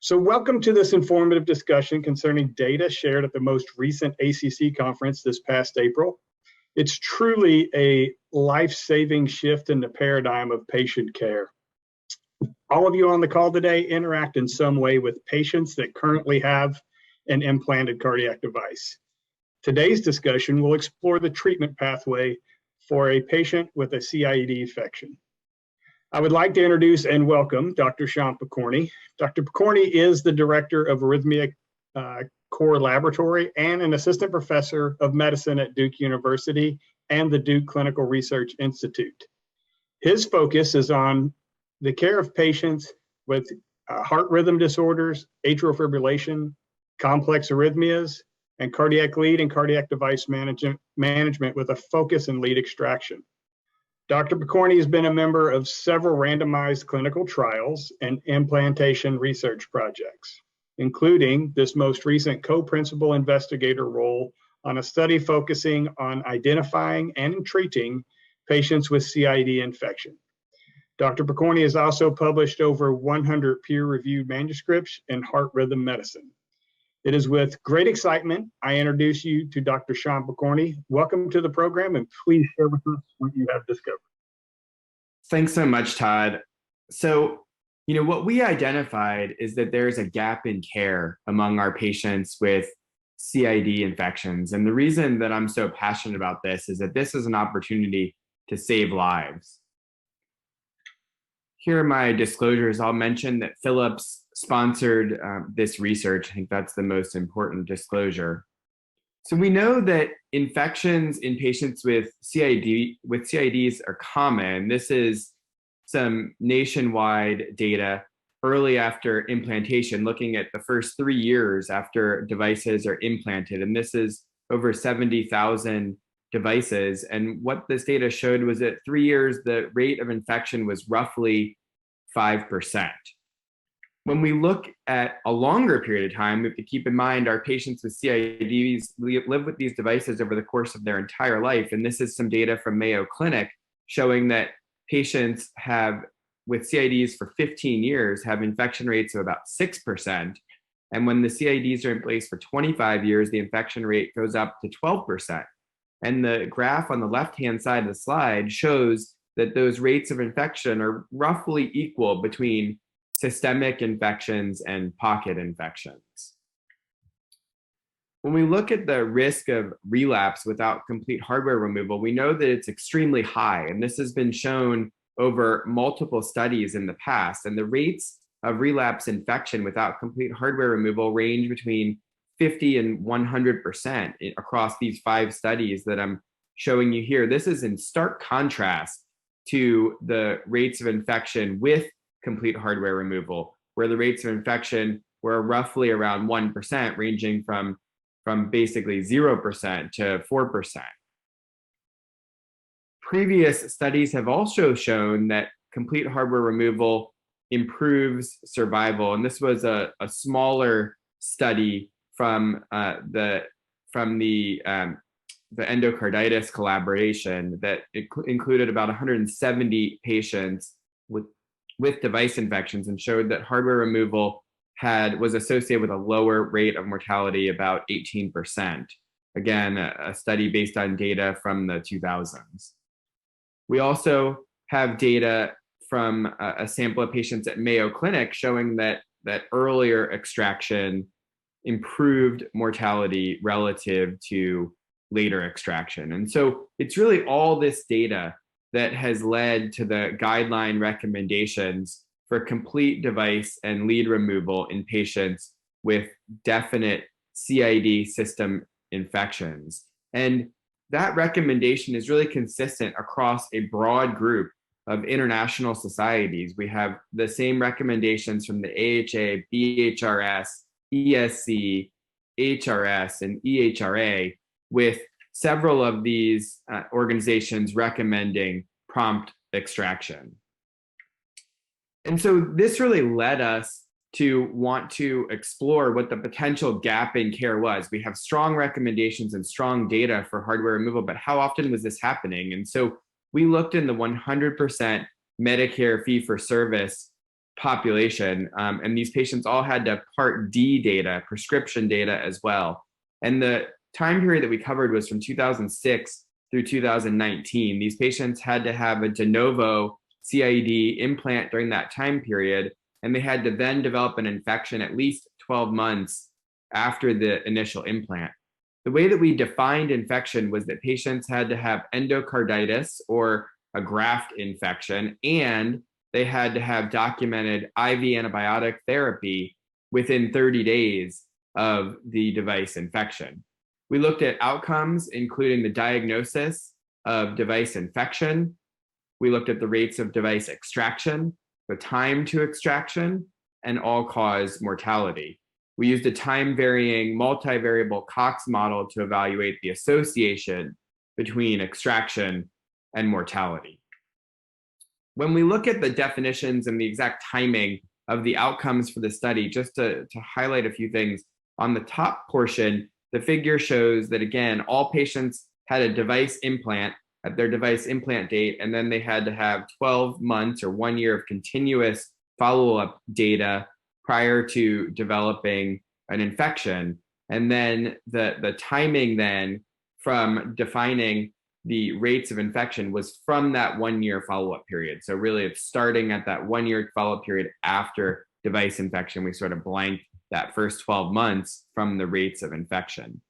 So welcome to this informative discussion concerning data shared at the most recent ACC conference this past April. It's truly a life-saving shift in the paradigm of patient care. All of you on the call today interact in some way with patients that currently have an implanted cardiac device. Today's discussion will explore the treatment pathway for a patient with a CIED infection. I would like to introduce and welcome Dr. Sean Pokorney. Dr. Pokorney is the Director of Arrhythmia Core Laboratory and an Assistant Professor of Medicine at Duke University and the Duke Clinical Research Institute. His focus is on the care of patients with heart rhythm disorders, atrial fibrillation, complex arrhythmias, and cardiac lead and cardiac device management with a focus in lead extraction. Dr. Pokorney has been a member of several randomized clinical trials and implantation research projects, including this most recent co-principal investigator role on a study focusing on identifying and treating patients with CIED infection. Dr. Pokorney has also published over 100 peer-reviewed manuscripts in heart rhythm medicine. It is with great excitement I introduce you to Dr. Sean Pokorney. Welcome to the program, and please share with us what you have discovered. Thanks so much, Todd. So, what we identified is that there's a gap in care among our patients with CIED infections. And the reason that I'm so passionate about this is that this is an opportunity to save lives. Here are my disclosures. I'll mention that Philips sponsored this research. I think that's the most important disclosure. So we know that infections in patients with CIEDs are common. This is some nationwide data early after implantation, looking at the first 3 years after devices are implanted. And this is over 70,000 devices. And what this data showed was that 3 years, the rate of infection was roughly 5%. When we look at a longer period of time, we have to keep in mind our patients with CIEDs live with these devices over the course of their entire life. And this is some data from Mayo Clinic showing that patients with CIEDs for 15 years have infection rates of about 6%. And when the CIEDs are in place for 25 years, the infection rate goes up to 12%. And the graph on the left-hand side of the slide shows that those rates of infection are roughly equal between systemic infections and pocket infections. When we look at the risk of relapse without complete hardware removal, we know that it's extremely high, and this has been shown over multiple studies in the past. And the rates of relapse infection without complete hardware removal range between 50 and 100% across these 5 studies that I'm showing you here. This is in stark contrast to the rates of infection with complete hardware removal, where the rates of infection were roughly around 1%, ranging from basically 0% to 4%. Previous studies have also shown that complete hardware removal improves survival. And this was a smaller study from the endocarditis collaboration that included about 170 patients with device infections and showed that hardware removal was associated with a lower rate of mortality, about 18%. Again, a study based on data from the 2000s. We also have data from a sample of patients at Mayo Clinic showing that earlier extraction improved mortality relative to later extraction. And so it's really all this data that has led to the guideline recommendations for complete device and lead removal in patients with definite CIED system infections. And that recommendation is really consistent across a broad group of international societies. We have the same recommendations from the AHA, BHRS, ESC, HRS, and EHRA, with several of these organizations recommending prompt extraction. And so this really led us to want to explore what the potential gap in care was. We have strong recommendations and strong data for hardware removal, but how often was this happening? And so we looked in the 100% Medicare fee-for-service population. And these patients all had to have Part D data, prescription data as well. And the time period that we covered was from 2006 through 2019. These patients had to have a de novo CIED implant during that time period, and they had to then develop an infection at least 12 months after the initial implant. The way that we defined infection was that patients had to have endocarditis or a graft infection, and they had to have documented IV antibiotic therapy within 30 days of the device infection. We looked at outcomes, including the diagnosis of device infection. We looked at the rates of device extraction, the time to extraction, and all-cause mortality. We used a time-varying multivariable Cox model to evaluate the association between extraction and mortality. When we look at the definitions and the exact timing of the outcomes for the study, just to highlight a few things, on the top portion, the figure shows that, again, all patients had a device implant at their device implant date, and then they had to have 12 months or 1 year of continuous follow-up data prior to developing an infection. And then the timing then from defining the rates of infection was from that 1 year follow-up period. So really it's starting at that 1 year follow-up period after device infection. We sort of blanked that first 12 months from the rates of infection.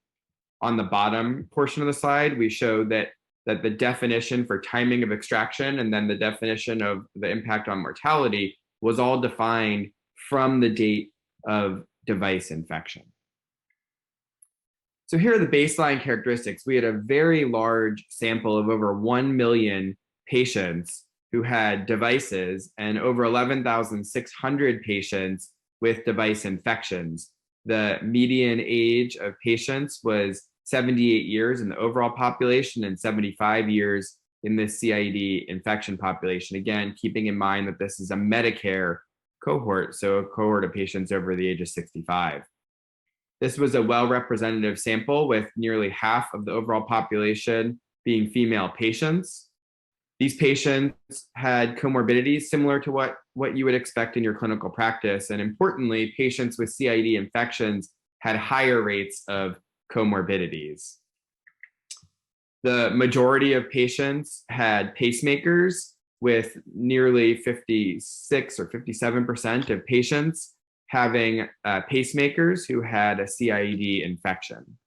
On the bottom portion of the slide, we show that the definition for timing of extraction and then the definition of the impact on mortality was all defined from the date of device infection. So here are the baseline characteristics. We had a very large sample of over 1 million patients who had devices and over 11,600 patients with device infections. The median age of patients was 78 years in the overall population and 75 years in the CIED infection population. Again, keeping in mind that this is a Medicare cohort, so a cohort of patients over the age of 65. This was a well-representative sample with nearly half of the overall population being female patients. These patients had comorbidities similar to what you would expect in your clinical practice. And importantly, patients with CIED infections had higher rates of comorbidities. The majority of patients had pacemakers, with nearly 56 or 57% of patients having pacemakers who had a CIED infection.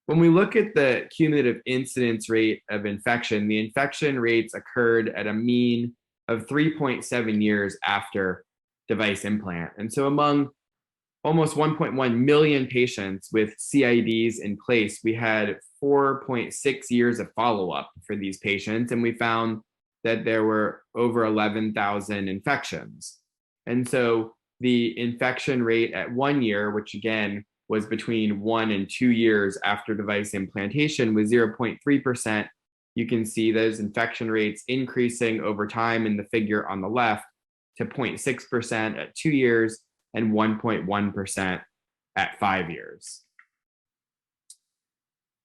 When we look at the cumulative incidence rate of infection, the infection rates occurred at a mean of 3.7 years after device implant. And so among almost 1.1 million patients with CIEDs in place, we had 4.6 years of follow-up for these patients, and we found that there were over 11,000 infections. And so the infection rate at 1 year, which again was between 1 and 2 years after device implantation, was 0.3%. You can see those infection rates increasing over time in the figure on the left to 0.6% at 2 years and 1.1% at 5 years.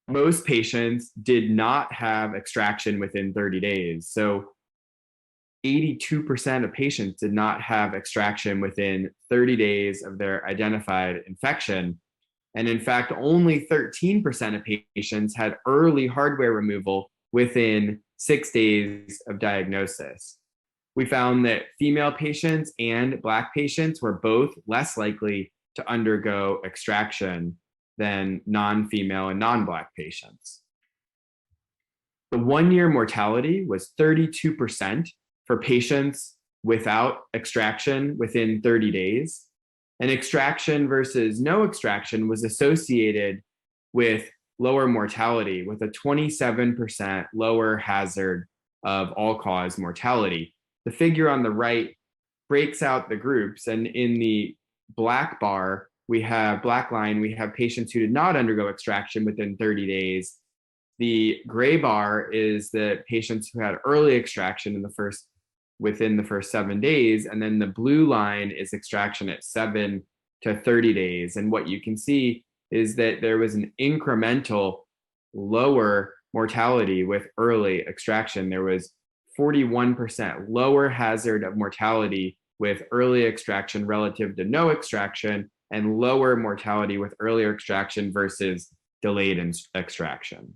Most patients did not have extraction within 30 days. So 82% of patients did not have extraction within 30 days of their identified infection. And in fact, only 13% of patients had early hardware removal within 6 days of diagnosis. We found that female patients and Black patients were both less likely to undergo extraction than non-female and non-Black patients. The 1 year mortality was 32% for patients without extraction within 30 days. And extraction versus no extraction was associated with lower mortality, with a 27% lower hazard of all-cause mortality. The figure on the right breaks out the groups, and in the black bar, black line, we have patients who did not undergo extraction within 30 days. The gray bar is the patients who had early extraction within the first 7 days, and then the blue line is extraction at 7 to 30 days. And what you can see is that there was an incremental lower mortality with early extraction. There was 41% lower hazard of mortality with early extraction relative to no extraction, and lower mortality with earlier extraction versus delayed extraction.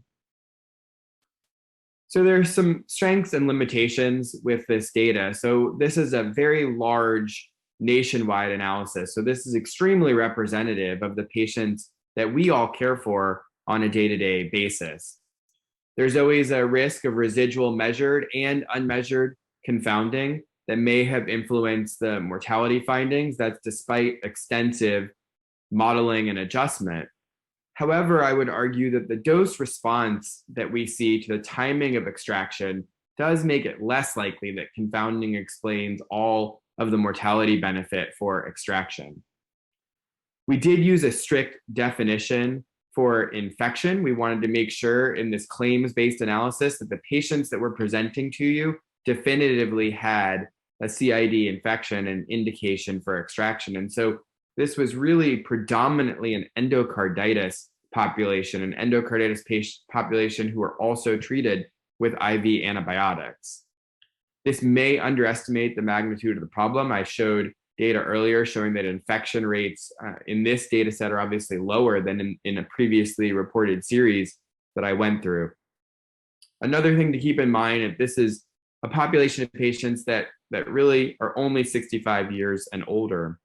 So there's some strengths and limitations with this data. So this is a very large nationwide analysis. So this is extremely representative of the patients that we all care for on a day-to-day basis. There's always a risk of residual measured and unmeasured confounding that may have influenced the mortality findings. That's despite extensive modeling and adjustment. However, I would argue that the dose response that we see to the timing of extraction does make it less likely that confounding explains all of the mortality benefit for extraction. We did use a strict definition for infection. We wanted to make sure in this claims-based analysis that the patients that were presenting to you definitively had a CIED infection and indication for extraction. And so this was really predominantly an endocarditis population, an endocarditis patient population who are also treated with IV antibiotics. This may underestimate the magnitude of the problem. I showed data earlier showing that infection rates in this data set are obviously lower than in a previously reported series that I went through. Another thing to keep in mind, if this is a population of patients that really are only 65 years and older.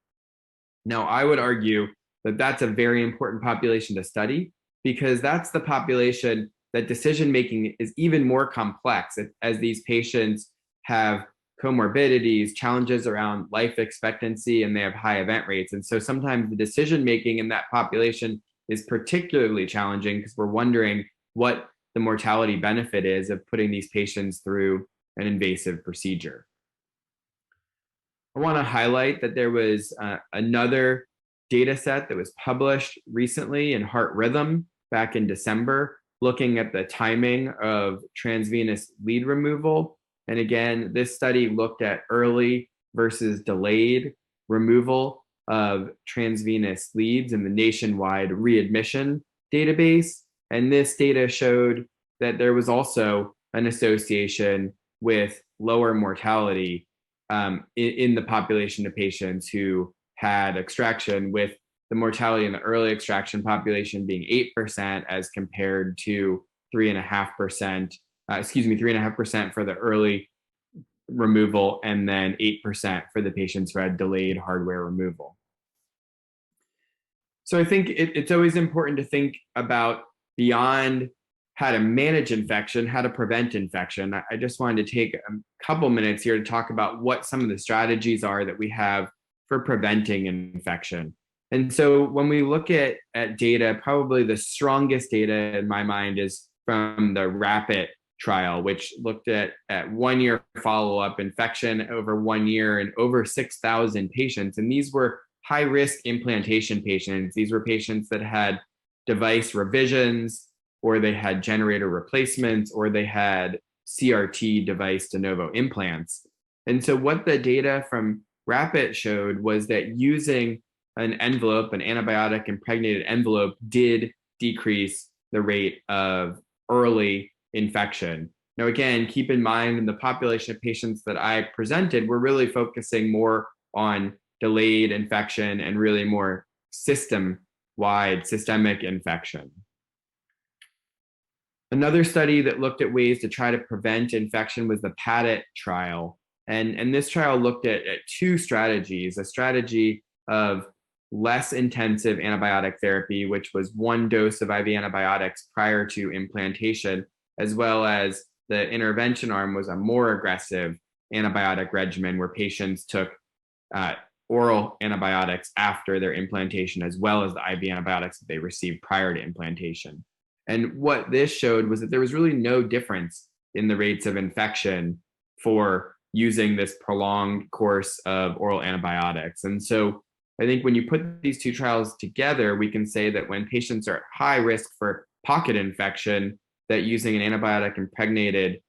Now, I would argue that that's a very important population to study because that's the population that decision-making is even more complex as these patients have comorbidities, challenges around life expectancy, and they have high event rates. And so sometimes the decision-making in that population is particularly challenging because we're wondering what the mortality benefit is of putting these patients through an invasive procedure. I want to highlight that there was another data set that was published recently in Heart Rhythm back in December, looking at the timing of transvenous lead removal. And again, this study looked at early versus delayed removal of transvenous leads in the nationwide readmission database. And this data showed that there was also an association with lower mortality in the population of patients who had extraction, with the mortality in the early extraction population being 8% as compared to 3.5%, 3.5% for the early removal, and then 8% for the patients who had delayed hardware removal. So I think it's always important to think about beyond how to manage infection, how to prevent infection. I just wanted to take a couple minutes here to talk about what some of the strategies are that we have for preventing infection. And so when we look at data, probably the strongest data in my mind is from the RAPID trial, which looked at 1 year follow-up infection over 1 year and over 6,000 patients. And these were high-risk implantation patients. These were patients that had device revisions, or they had generator replacements, or they had CRT device de novo implants. And so what the data from RAPID showed was that using an envelope, an antibiotic impregnated envelope, did decrease the rate of early infection. Now, again, keep in mind in the population of patients that I presented, we're really focusing more on delayed infection and really more systemic infection. Another study that looked at ways to try to prevent infection was the PADIT trial. And this trial looked at two strategies: a strategy of less intensive antibiotic therapy, which was 1 dose of IV antibiotics prior to implantation, as well as the intervention arm was a more aggressive antibiotic regimen where patients took oral antibiotics after their implantation, as well as the IV antibiotics that they received prior to implantation. And what this showed was that there was really no difference in the rates of infection for using this prolonged course of oral antibiotics. And so I think when you put these two trials together, we can say that when patients are at high risk for pocket infection, that using an antibiotic impregnated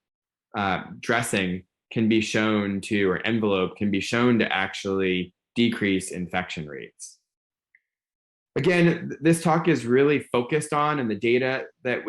dressing can be shown to, or envelope can be shown to actually decrease infection rates. Again, this talk is really focused on, and the data that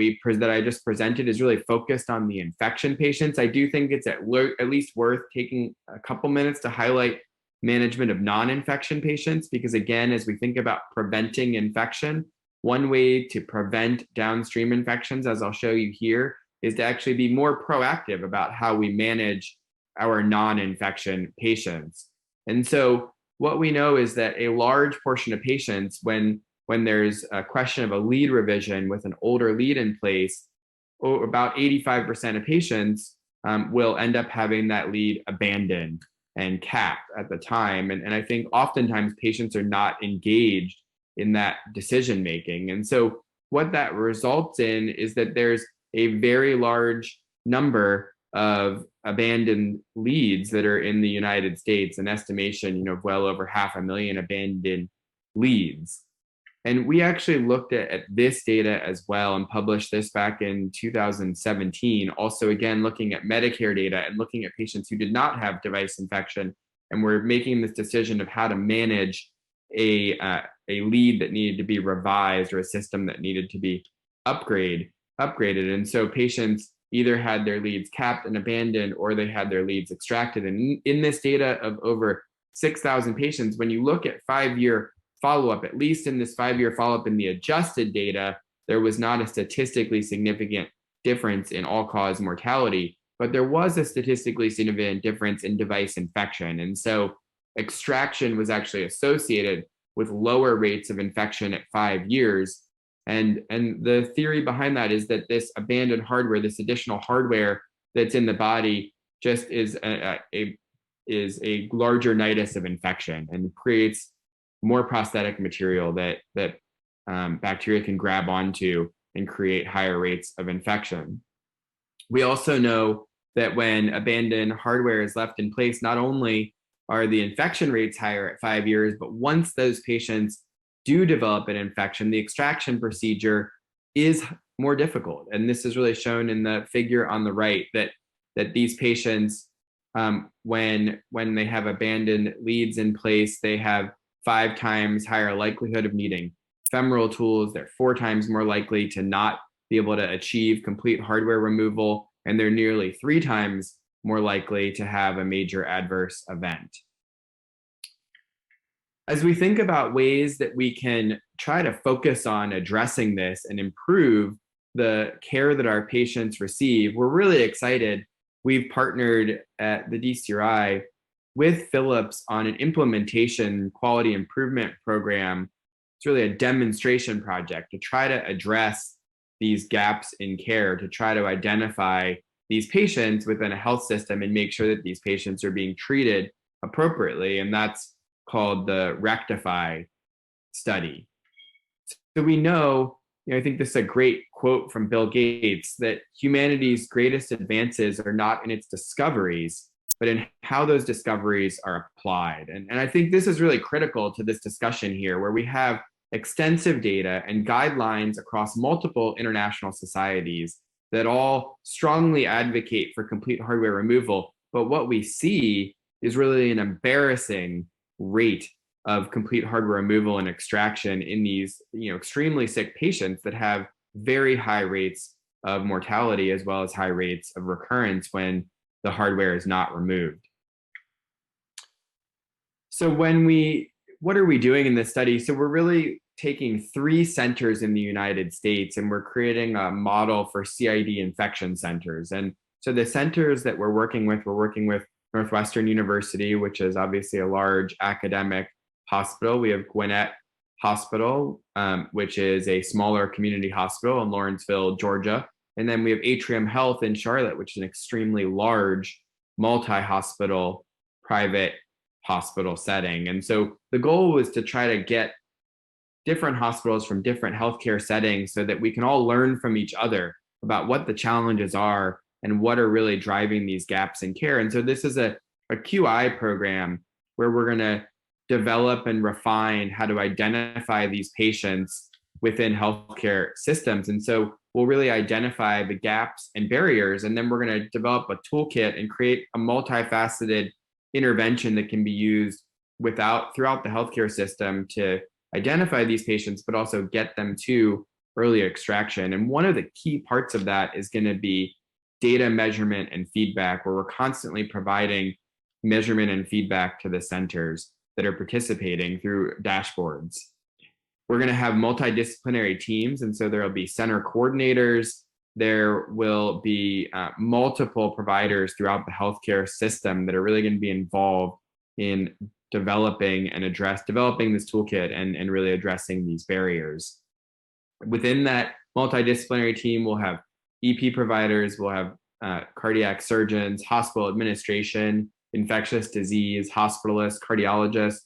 I just presented is really focused on the infection patients. I do think it's at least worth taking a couple minutes to highlight management of non-infection patients, because again, as we think about preventing infection, one way to prevent downstream infections, as I'll show you here, is to actually be more proactive about how we manage our non-infection patients. And so what we know is that a large portion of patients, when there's a question of a lead revision with an older lead in place, about 85% of patients will end up having that lead abandoned and capped at the time. And I think oftentimes patients are not engaged in that decision making. And so what that results in is that there's a very large number of abandoned leads that are in the United States, an estimation, of well over 500,000 abandoned leads. And we actually looked at this data as well and published this back in 2017. Also, again, looking at Medicare data and looking at patients who did not have device infection, and we're making this decision of how to manage a lead that needed to be revised or a system that needed to be upgraded. And so patients either had their leads capped and abandoned, or they had their leads extracted. And in this data of over 6,000 patients, when you look at 5-year follow-up, at least in this 5-year follow-up in the adjusted data, there was not a statistically significant difference in all-cause mortality, but there was a statistically significant difference in device infection. And so extraction was actually associated with lower rates of infection at 5 years. And the theory behind that is that this abandoned hardware, this additional hardware that's in the body, just is a larger nidus of infection and creates more prosthetic material that bacteria can grab onto and create higher rates of infection. We also know that when abandoned hardware is left in place, not only are the infection rates higher at 5 years, but once those patients do develop an infection, the extraction procedure is more difficult. And this is really shown in the figure on the right, that these patients, when they have abandoned leads in place, they have 5 times higher likelihood of needing femoral tools. They're 4 times more likely to not be able to achieve complete hardware removal, and they're nearly 3 times more likely to have a major adverse event. As we think about ways that we can try to focus on addressing this and improve the care that our patients receive, we're really excited. We've partnered at the DCRI with Philips on an implementation quality improvement program. It's really a demonstration project to try to address these gaps in care, to try to identify these patients within a health system and make sure that these patients are being treated appropriately. And that's called the Rectify study. So we know, I think this is a great quote from Bill Gates, that humanity's greatest advances are not in its discoveries, but in how those discoveries are applied. And I think this is really critical to this discussion here, where we have extensive data and guidelines across multiple international societies that all strongly advocate for complete hardware removal. But what we see is really an embarrassing rate of complete hardware removal and extraction in these extremely sick patients that have very high rates of mortality, as well as high rates of recurrence when the hardware is not removed. So what are we doing in this study? So we're really taking 3 centers in the United States, and we're creating a model for CIED infection centers. And so the centers that we're working with Northwestern University, which is obviously a large academic hospital. We have Gwinnett Hospital, which is a smaller community hospital in Lawrenceville, Georgia. And then we have Atrium Health in Charlotte, which is an extremely large multi-hospital private hospital setting. And so the goal was to try to get different hospitals from different healthcare settings so that we can all learn from each other about what the challenges are and what are really driving these gaps in care. And so this is a QI program where we're going to develop and refine how to identify these patients within healthcare systems. And so we'll really identify the gaps and barriers, and then we're going to develop a toolkit and create a multifaceted intervention that can be used throughout the healthcare system to identify these patients, but also get them to early extraction. And one of the key parts of that is going to be data measurement and feedback, where we're constantly providing measurement and feedback to the centers that are participating through dashboards. We're going to have multidisciplinary teams, and so there will be center coordinators. There will be multiple providers throughout the healthcare system that are really going to be involved in developing this toolkit and really addressing these barriers. Within that multidisciplinary team, we'll have EP providers, we'll have cardiac surgeons, hospital administration, infectious disease, hospitalists, cardiologists,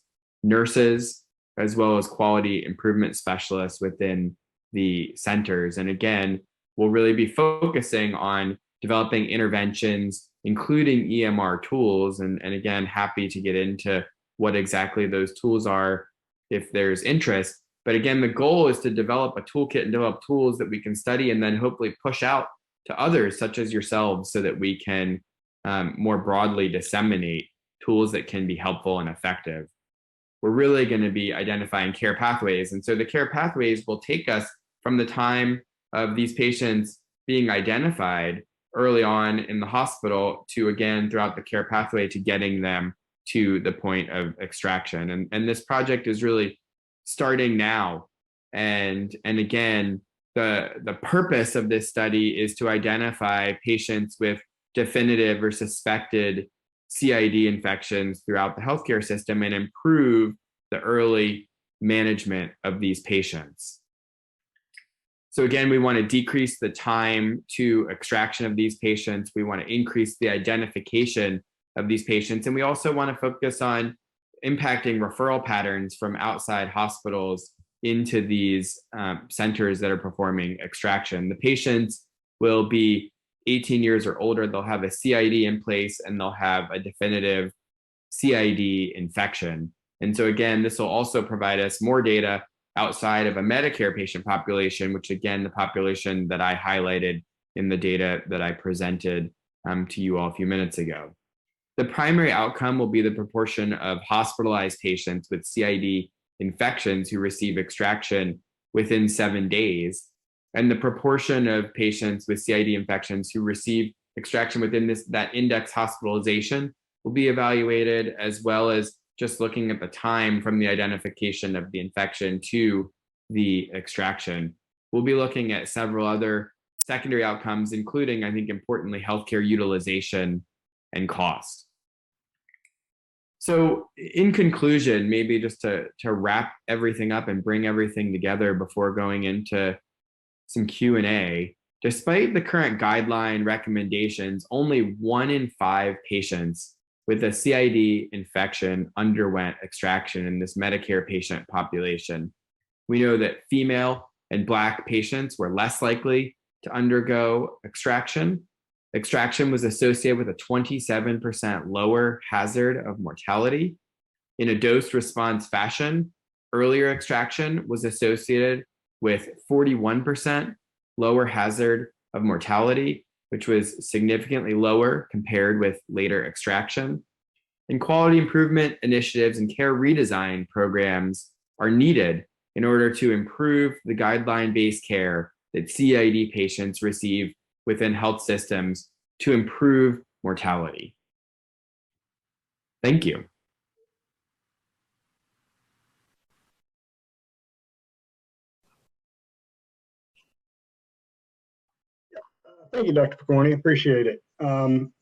nurses, as well as quality improvement specialists within the centers. And again, we'll really be focusing on developing interventions, including EMR tools. And again, happy to get into what exactly those tools are if there's interest. But again, the goal is to develop a toolkit and develop tools that we can study and then hopefully push out to others, such as yourselves, so that we can more broadly disseminate tools that can be helpful and effective. We're really going to be identifying care pathways. And so the care pathways will take us from the time of these patients being identified early on in the hospital to, again, throughout the care pathway, to getting them to the point of extraction. And this project is really starting now. And again, the purpose of this study is to identify patients with definitive or suspected CIED infections throughout the healthcare system and improve the early management of these patients. So again, we want to decrease the time to extraction of these patients. We want to increase the identification of these patients. And we also want to focus on impacting referral patterns from outside hospitals into these centers that are performing extraction. The patients will be 18 years or older. They'll have a CIED in place and they'll have a definitive CIED infection. And so again, this will also provide us more data outside of a Medicare patient population, which again, the population that I highlighted in the data that I presented to you all a few minutes ago. The primary outcome will be the proportion of hospitalized patients with CIED infections who receive extraction within 7 days, and the proportion of patients with CIED infections who receive extraction within that index hospitalization will be evaluated, as well as just looking at the time from the identification of the infection to the extraction. We'll be looking at several other secondary outcomes, including, I think importantly, healthcare utilization and cost. So in conclusion, maybe just to wrap everything up and bring everything together before going into some Q&A, despite the current guideline recommendations, only 1 in 5 patients with a CIED infection underwent extraction in this Medicare patient population. We know that female and Black patients were less likely to undergo extraction. Extraction was associated with a 27% lower hazard of mortality. In a dose-response fashion, earlier extraction was associated with 41% lower hazard of mortality, which was significantly lower compared with later extraction. And quality improvement initiatives and care redesign programs are needed in order to improve the guideline-based care that CIED patients receive within health systems to improve mortality. Thank you. Thank you, Dr. Pokorney. Appreciate it.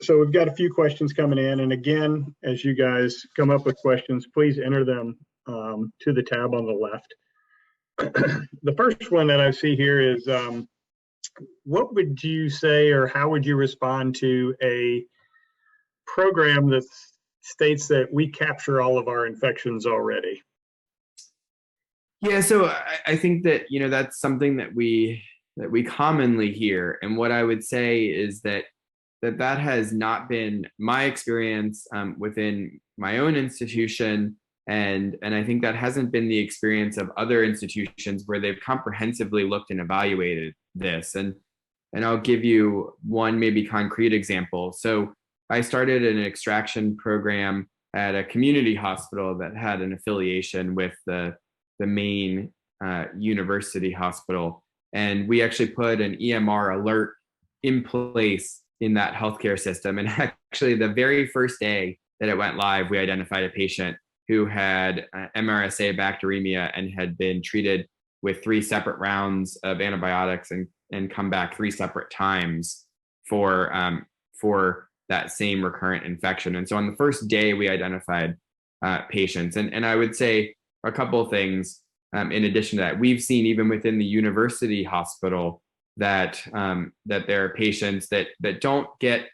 So we've got a few questions coming in. And again, as you guys come up with questions, please enter them to the tab on the left. The first one that I see here is, what would you say, or how would you respond to a program that states that we capture all of our infections already? Yeah, so I think that, that's something that we commonly hear. And what I would say is that has not been my experience within my own institution. And I think that hasn't been the experience of other institutions where they've comprehensively looked and evaluated this. And I'll give you one maybe concrete example. So I started an extraction program at a community hospital that had an affiliation with the the main university hospital. And we actually put an EMR alert in place in that healthcare system. And actually, the very first day that it went live, we identified a patient who had MRSA bacteremia and had been treated with 3 separate rounds of antibiotics and come back 3 separate times for that same recurrent infection. And so on the first day, we identified patients. And I would say a couple of things in addition to that. We've seen even within the university hospital that there are patients that don't get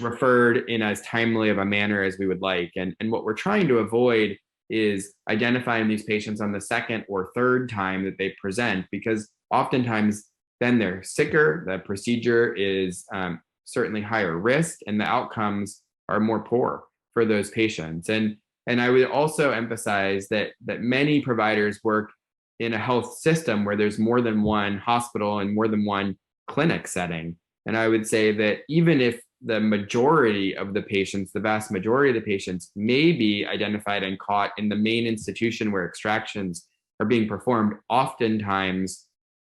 referred in as timely of a manner as we would like. And what we're trying to avoid is identifying these patients on the second or third time that they present, because oftentimes then they're sicker, the procedure is certainly higher risk, and the outcomes are more poor for those patients. And I would also emphasize that many providers work in a health system where there's more than one hospital and more than one clinic setting. And I would say that even if the majority of the patients, the vast majority of the patients, may be identified and caught in the main institution where extractions are being performed, oftentimes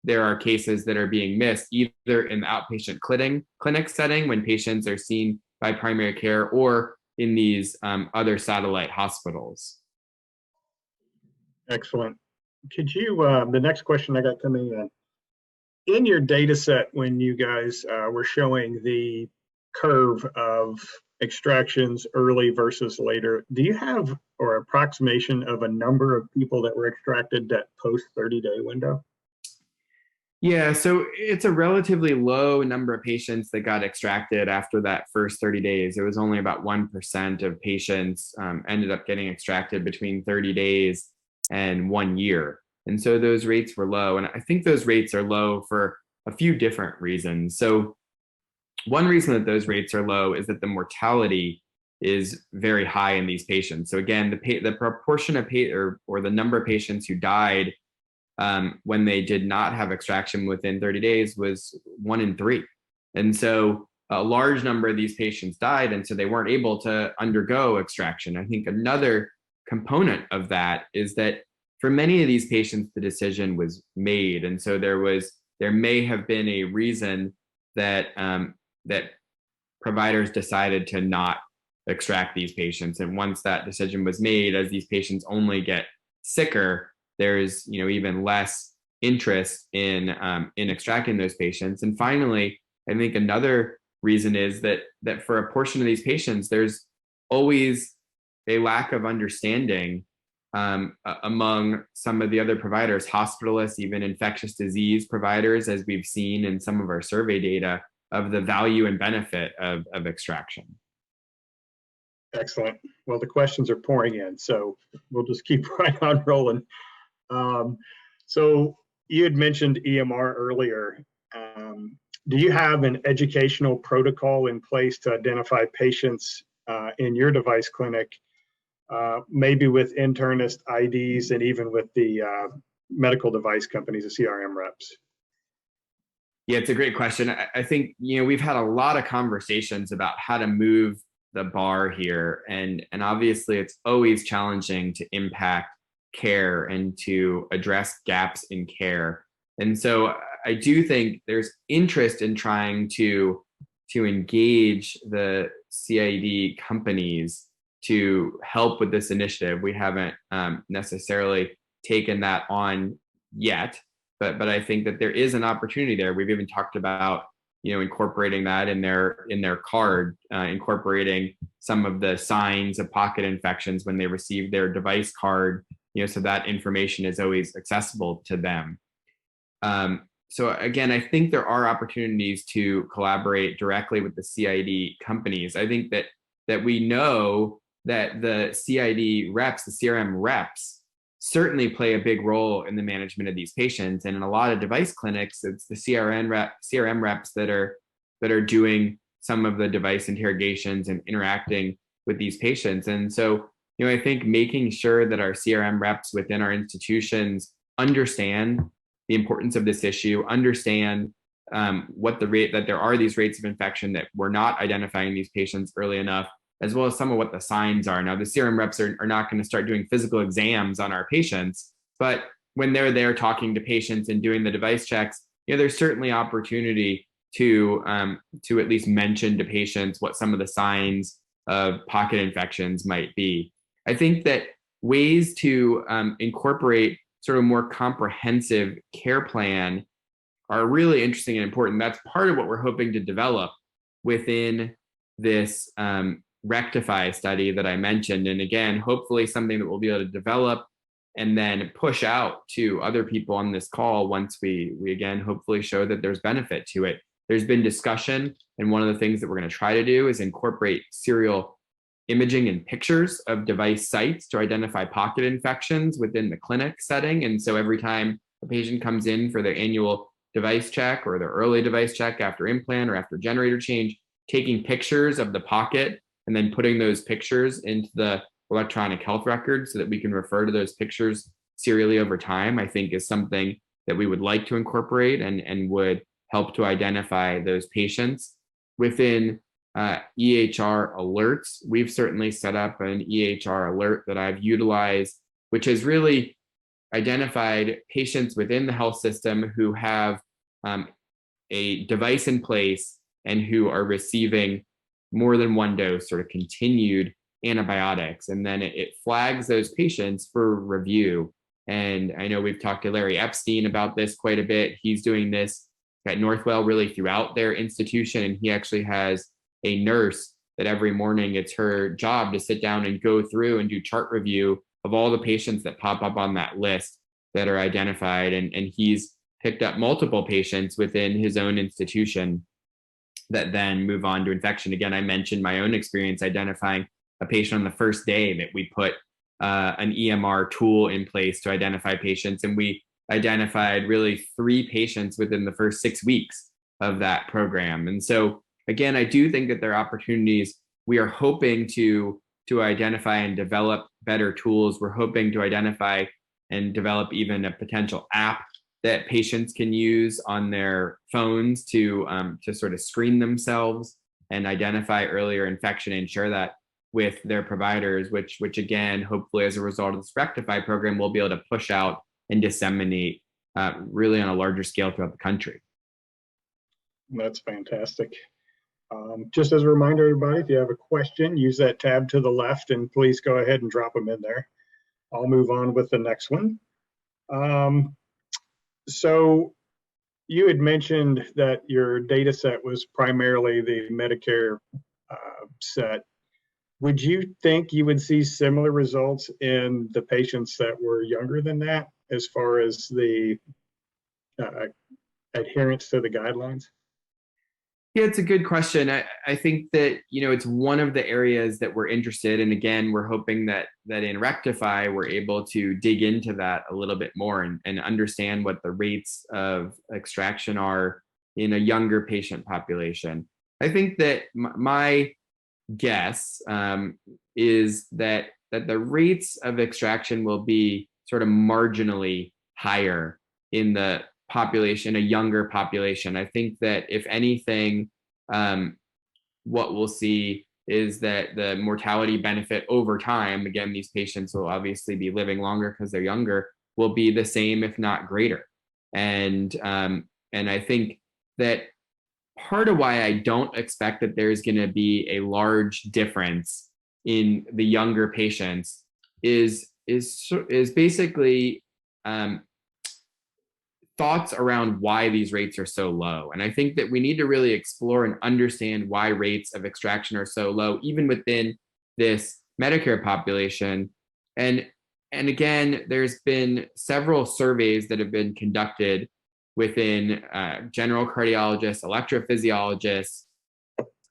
there are cases that are being missed either in the outpatient clinic setting when patients are seen by primary care, or in these other satellite hospitals. Excellent. Could you, the next question I got coming in your data set, when you guys were showing the curve of extractions early versus later, do you have or approximation of a number of people that were extracted that post 30-day window? Yeah, so it's a relatively low number of patients that got extracted after that first 30 days. It was only about 1% of patients ended up getting extracted between 30 days and 1 year. And so those rates were low. And I think those rates are low for a few different reasons. So one reason that those rates are low is that the mortality is very high in these patients. So again, the proportion of or the number of patients who died when they did not have extraction within 30 days was 1 in 3. And so a large number of these patients died, and so they weren't able to undergo extraction. I think another component of that is that for many of these patients, the decision was made. And so there may have been a reason that that providers decided to not extract these patients. And once that decision was made, as these patients only get sicker, there's even less interest in extracting those patients. And finally, I think another reason is that for a portion of these patients, there's always a lack of understanding among some of the other providers, hospitalists, even infectious disease providers, as we've seen in some of our survey data, of the value and benefit of extraction. Excellent. Well, the questions are pouring in, so we'll just keep right on rolling. So you had mentioned EMR earlier. Do you have an educational protocol in place to identify patients in your device clinic, maybe with internist IDs and even with the medical device companies, the CRM reps? Yeah, it's a great question. I think we've had a lot of conversations about how to move the bar here, and obviously it's always challenging to impact care and to address gaps in care. And so I do think there's interest in trying to engage the CIED companies to help with this initiative. We haven't necessarily taken that on yet, but I think that there is an opportunity there. We've even talked about incorporating that in their card, incorporating some of the signs of pocket infections when they receive their device card, so that information is always accessible to them. So again, I think there are opportunities to collaborate directly with the CIED companies. I think that we know that the CIED reps, the CRM reps, certainly play a big role in the management of these patients. And in a lot of device clinics, it's the CRM reps that are doing some of the device interrogations and interacting with these patients. And so, I think making sure that our CRM reps within our institutions understand the importance of this issue, understand what the rate, that there are these rates of infection, that we're not identifying these patients early enough, as well as some of what the signs are. Now, the CRM reps are not going to start doing physical exams on our patients, but when they're there talking to patients and doing the device checks, there's certainly opportunity to at least mention to patients what some of the signs of pocket infections might be. I think that ways to incorporate sort of more comprehensive care plan are really interesting and important. That's part of what we're hoping to develop within this Rectify study that I mentioned. And again, hopefully something that we'll be able to develop and then push out to other people on this call once we again, hopefully show that there's benefit to it. There's been discussion, and one of the things that we're going to try to do is incorporate serial imaging and pictures of device sites to identify pocket infections within the clinic setting. And so every time a patient comes in for their annual device check or their early device check after implant or after generator change, taking pictures of the pocket and then putting those pictures into the electronic health record so that we can refer to those pictures serially over time, I think is something that we would like to incorporate and would help to identify those patients. Within EHR alerts, we've certainly set up an EHR alert that I've utilized, which has really identified patients within the health system who have a device in place and who are receiving more than one dose, sort of continued antibiotics. And then it flags those patients for review. And I know we've talked to Larry Epstein about this quite a bit. He's doing this at Northwell really throughout their institution. And he actually has a nurse that every morning it's her job to sit down and go through and do chart review of all the patients that pop up on that list that are identified. And he's picked up multiple patients within his own institution that then move on to infection. Again, I mentioned my own experience identifying a patient on the first day that we put an EMR tool in place to identify patients. And we identified really 3 patients within the first 6 weeks of that program. And so, again, I do think that there are opportunities. We are hoping to identify and develop better tools. We're hoping to identify and develop even a potential app that patients can use on their phones to sort of screen themselves and identify earlier infection and share that with their providers, which again, hopefully as a result of this Rectify program, we'll be able to push out and disseminate really on a larger scale throughout the country. That's fantastic. Just as a reminder, everybody, if you have a question, use that tab to the left and please go ahead and drop them in there. I'll move on with the next one. So you had mentioned that your data set was primarily the Medicare set. Would you think you would see similar results in the patients that were younger than that as far as the adherence to the guidelines? Yeah, it's a good question. I think that, it's one of the areas that we're interested in. Again, we're hoping that in Rectify, we're able to dig into that a little bit more and understand what the rates of extraction are in a younger patient population. I think that my guess is that the rates of extraction will be sort of marginally higher in the population, a younger population. I think that if anything, what we'll see is that the mortality benefit over time, again, these patients will obviously be living longer because they're younger, will be the same, if not greater. And I think that part of why I don't expect that there's going to be a large difference in the younger patients is basically thoughts around why these rates are so low. And I think that we need to really explore and understand why rates of extraction are so low, even within this Medicare population. And again, there's been several surveys that have been conducted within general cardiologists, electrophysiologists,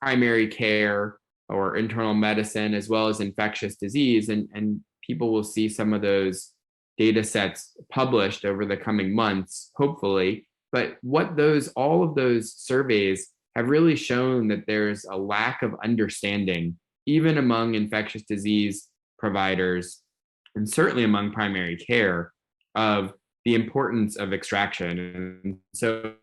primary care or internal medicine, as well as infectious disease. And people will see some of those data sets published over the coming months, hopefully. But all of those surveys have really shown that there's a lack of understanding, even among infectious disease providers, and certainly among primary care, of the importance of extraction. And so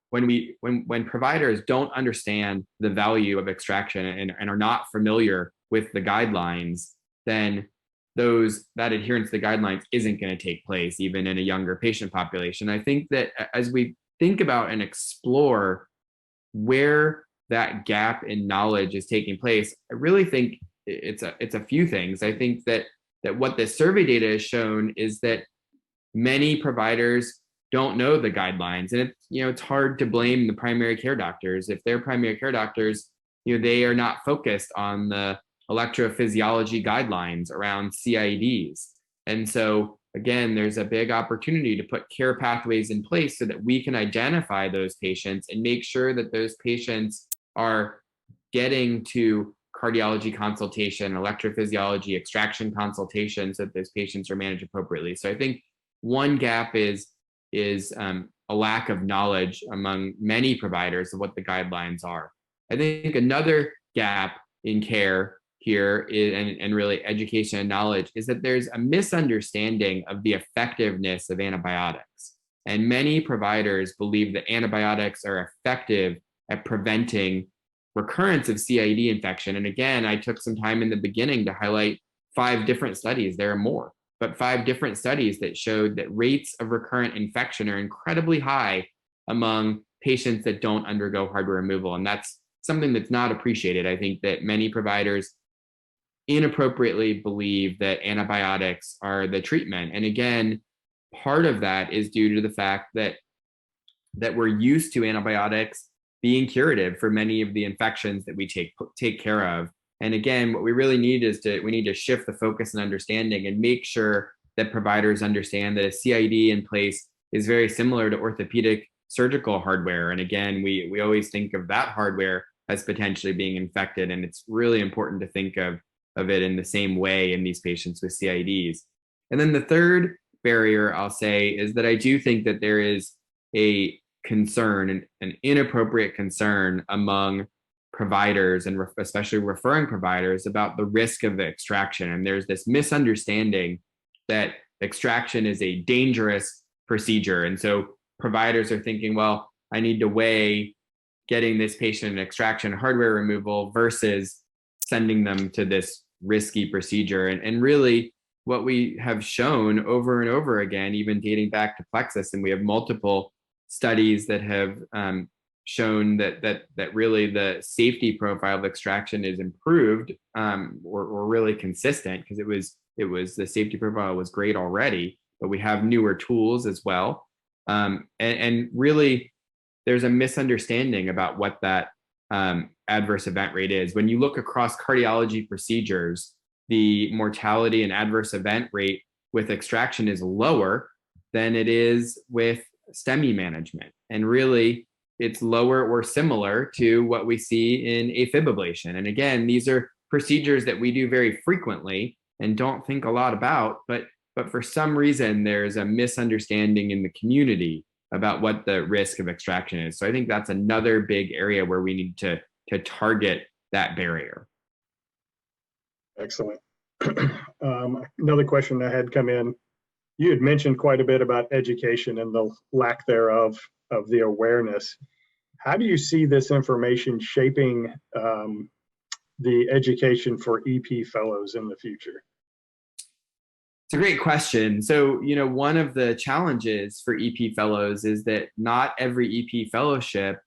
when providers don't understand the value of extraction and are not familiar with the guidelines, then that adherence to the guidelines isn't going to take place even in a younger patient population. I think that as we think about and explore where that gap in knowledge is taking place, I really think it's a few things. I think that what this survey data has shown is that many providers don't know the guidelines, and it's hard to blame the primary care doctors. If they're primary care doctors, they are not focused on the electrophysiology guidelines around CIEDs. And so again, there's a big opportunity to put care pathways in place so that we can identify those patients and make sure that those patients are getting to cardiology consultation, electrophysiology, extraction consultation, so that those patients are managed appropriately. So I think one gap is a lack of knowledge among many providers of what the guidelines are. I think another gap in care here and really education and knowledge is that there's a misunderstanding of the effectiveness of antibiotics. And many providers believe that antibiotics are effective at preventing recurrence of CIED infection. And again, I took some time in the beginning to highlight 5 different studies. There are more, but 5 different studies that showed that rates of recurrent infection are incredibly high among patients that don't undergo hardware removal. And that's something that's not appreciated. I think that many providers inappropriately believe that antibiotics are the treatment. And again, part of that is due to the fact that we're used to antibiotics being curative for many of the infections that we take care of. And again, what we really need is we need to shift the focus and understanding and make sure that providers understand that a CIED in place is very similar to orthopedic surgical hardware. And again, we always think of that hardware as potentially being infected. And it's really important to think of it in the same way in these patients with CIEDs. And then the third barrier I'll say is that I do think that there is a concern, an inappropriate concern among providers and especially referring providers about the risk of extraction. And there's this misunderstanding that extraction is a dangerous procedure. And so providers are thinking, well, I need to weigh getting this patient an extraction hardware removal versus sending them to this risky procedure. And really what we have shown over and over again, even dating back to Plexus, and we have multiple studies that have shown that really the safety profile of extraction is improved or really consistent, because it was the safety profile was great already, but we have newer tools as well. And really there's a misunderstanding about what that adverse event rate is. When you look across cardiology procedures, the mortality and adverse event rate with extraction is lower than it is with STEMI management. And really, it's lower or similar to what we see in AFib ablation. And again, these are procedures that we do very frequently and don't think a lot about, but for some reason, there's a misunderstanding in the community about what the risk of extraction is. So I think that's another big area where we need to target that barrier. Excellent. Another question that had come in. You had mentioned quite a bit about education and the lack thereof of the awareness. How do you see this information shaping the education for EP fellows in the future? It's a great question. So, one of the challenges for EP fellows is that not every EP fellowship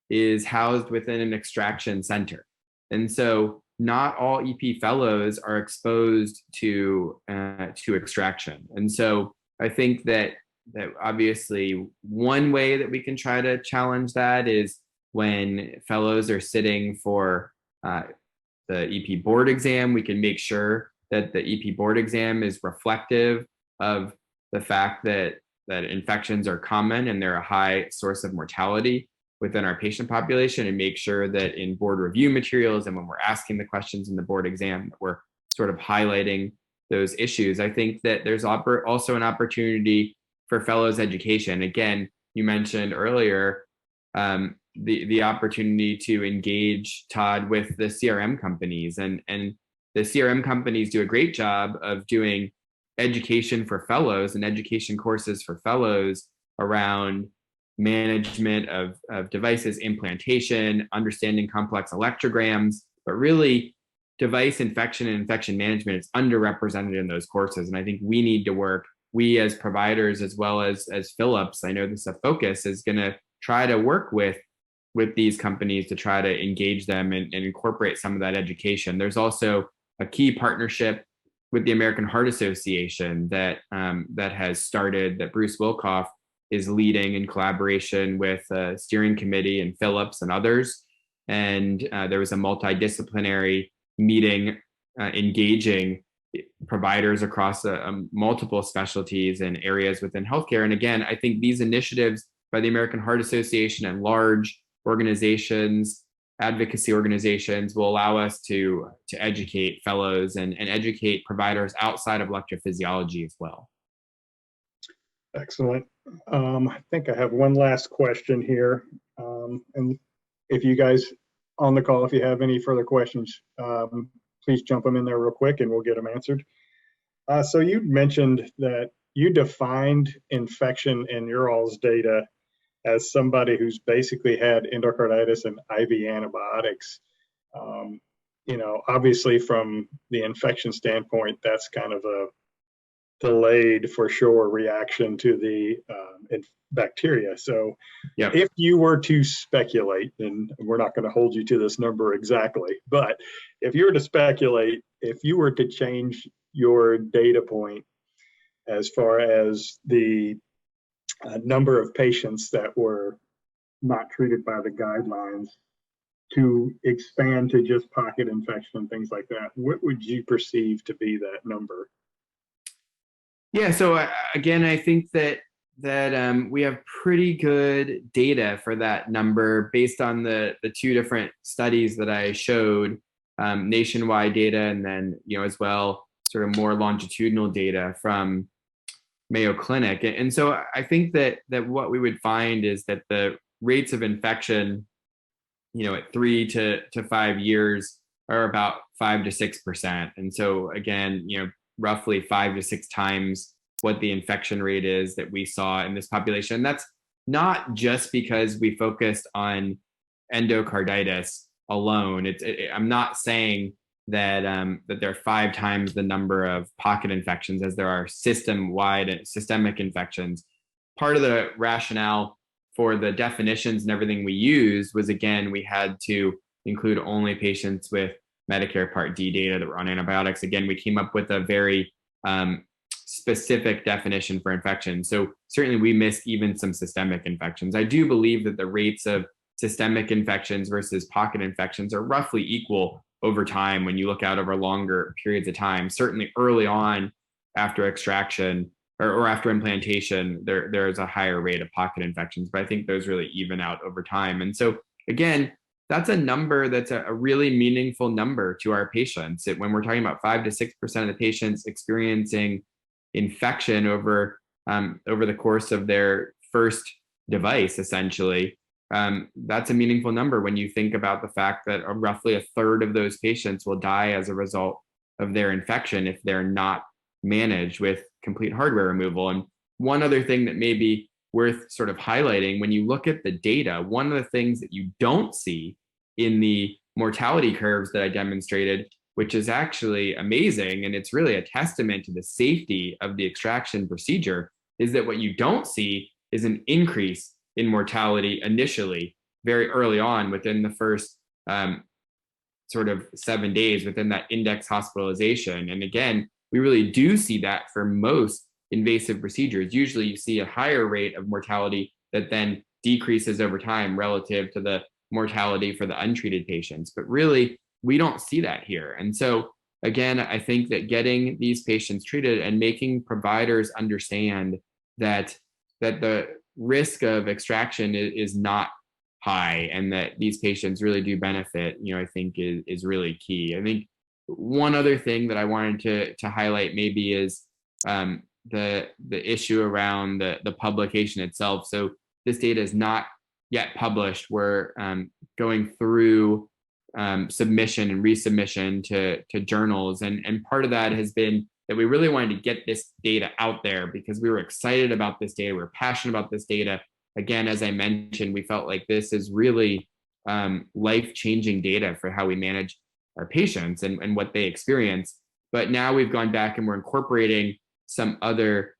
is housed within an extraction center. And so not all EP fellows are exposed to extraction. And so I think that obviously one way that we can try to challenge that is when fellows are sitting for the EP board exam, we can make sure that the EP board exam is reflective of the fact that infections are common and they're a high source of mortality within our patient population, and make sure that in board review materials and when we're asking the questions in the board exam, we're sort of highlighting those issues. I think that there's also an opportunity for fellows education. Again, you mentioned earlier the opportunity to engage, Todd, with the CRM companies, and the CRM companies do a great job of doing education for fellows and education courses for fellows around management of devices, implantation, understanding complex electrograms, but really device infection and infection management is underrepresented in those courses. And I think we need to work, we as providers, as well as Philips, I know this is a focus, is going to try to work with these companies to try to engage them and incorporate some of that education. There's also a key partnership with the American Heart Association that has started, that Bruce Wilkoff is leading in collaboration with a steering committee and Philips and others. And there was a multidisciplinary meeting engaging providers across multiple specialties and areas within healthcare. And again, I think these initiatives by the American Heart Association and large organizations, advocacy organizations, will allow us to educate fellows and educate providers outside of electrophysiology as well. Excellent. I think I have one last question here. And if you guys on the call, if you have any further questions, please jump them in there real quick and we'll get them answered. So you mentioned that you defined infection in your all's data as somebody who's basically had endocarditis and IV antibiotics. You know, obviously from the infection standpoint, that's kind of a delayed for sure reaction to the bacteria. So yep. If you were to speculate, and we're not going to hold you to this number exactly, but if you were to speculate, if you were to change your data point as far as the number of patients that were not treated by the guidelines to expand to just pocket infection and things like that, what would you perceive to be that number? Yeah, so again, I think that we have pretty good data for that number based on the two different studies that I showed, nationwide data, and then as well sort of more longitudinal data from Mayo Clinic. And so I think that what we would find is that the rates of infection, at 3 to 5 years are about 5 to 6%. And so again, roughly 5 to 6 times what the infection rate is that we saw in this population. And that's not just because we focused on endocarditis alone. I'm not saying that there are 5 times the number of pocket infections as there are system-wide and systemic infections. Part of the rationale for the definitions and everything we used was, again, we had to include only patients with Medicare Part D data that were on antibiotics. Again, we came up with a very specific definition for infection. So certainly we missed even some systemic infections. I do believe that the rates of systemic infections versus pocket infections are roughly equal over time when you look out over longer periods of time. Certainly early on after extraction or after implantation, there is a higher rate of pocket infections, but I think those really even out over time. And so again, that's a number that's a really meaningful number to our patients. When we're talking about 5 to 6% of the patients experiencing infection over the course of their first device, essentially, that's a meaningful number when you think about the fact that roughly a third of those patients will die as a result of their infection if they're not managed with complete hardware removal. And one other thing that may be worth sort of highlighting, when you look at the data, one of the things that you don't see in the mortality curves that I demonstrated, which is actually amazing, and it's really a testament to the safety of the extraction procedure, is that what you don't see is an increase in mortality initially, very early on within the first sort of 7 days within that index hospitalization. And again, we really do see that for most invasive procedures. Usually you see a higher rate of mortality that then decreases over time relative to the mortality for the untreated patients. But really, we don't see that here. And so again, I think that getting these patients treated and making providers understand that the risk of extraction is not high and that these patients really do benefit, I think is really key. I think one other thing that I wanted to highlight maybe is the issue around the publication itself. So this data is not yet published. We're going through submission and resubmission to journals. And part of that has been that we really wanted to get this data out there because we were excited about this data. We were passionate about this data. Again, as I mentioned, we felt like this is really life-changing data for how we manage patients and what they experience. But now we've gone back and we're incorporating some other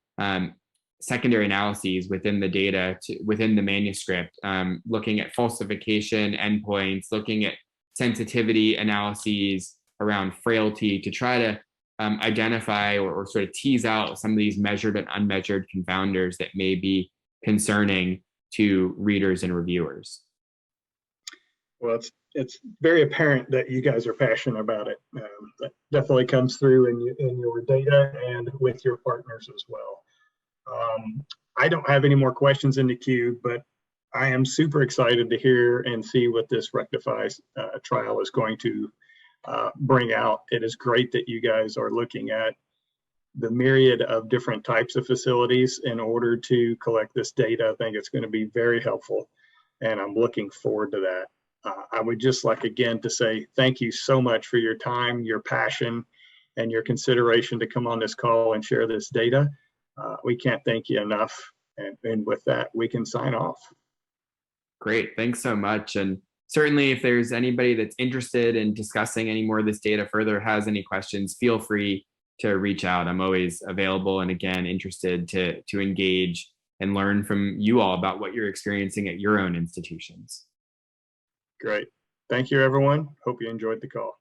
secondary analyses within the data, within the manuscript, looking at falsification endpoints, looking at sensitivity analyses around frailty to try to identify or sort of tease out some of these measured and unmeasured confounders that may be concerning to readers and reviewers. Well, it's very apparent that you guys are passionate about it. That definitely comes through in your data and with your partners as well. I don't have any more questions in the queue, but I am super excited to hear and see what this Rectify trial is going to bring out. It is great that you guys are looking at the myriad of different types of facilities in order to collect this data. I think it's going to be very helpful, and I'm looking forward to that. I would just like again to say thank you so much for your time, your passion, and your consideration to come on this call and share this data. We can't thank you enough. And with that, we can sign off. Great. Thanks so much. And certainly if there's anybody that's interested in discussing any more of this data further, has any questions, feel free to reach out. I'm always available and again, interested to engage and learn from you all about what you're experiencing at your own institutions. Great. Thank you, everyone. Hope you enjoyed the call.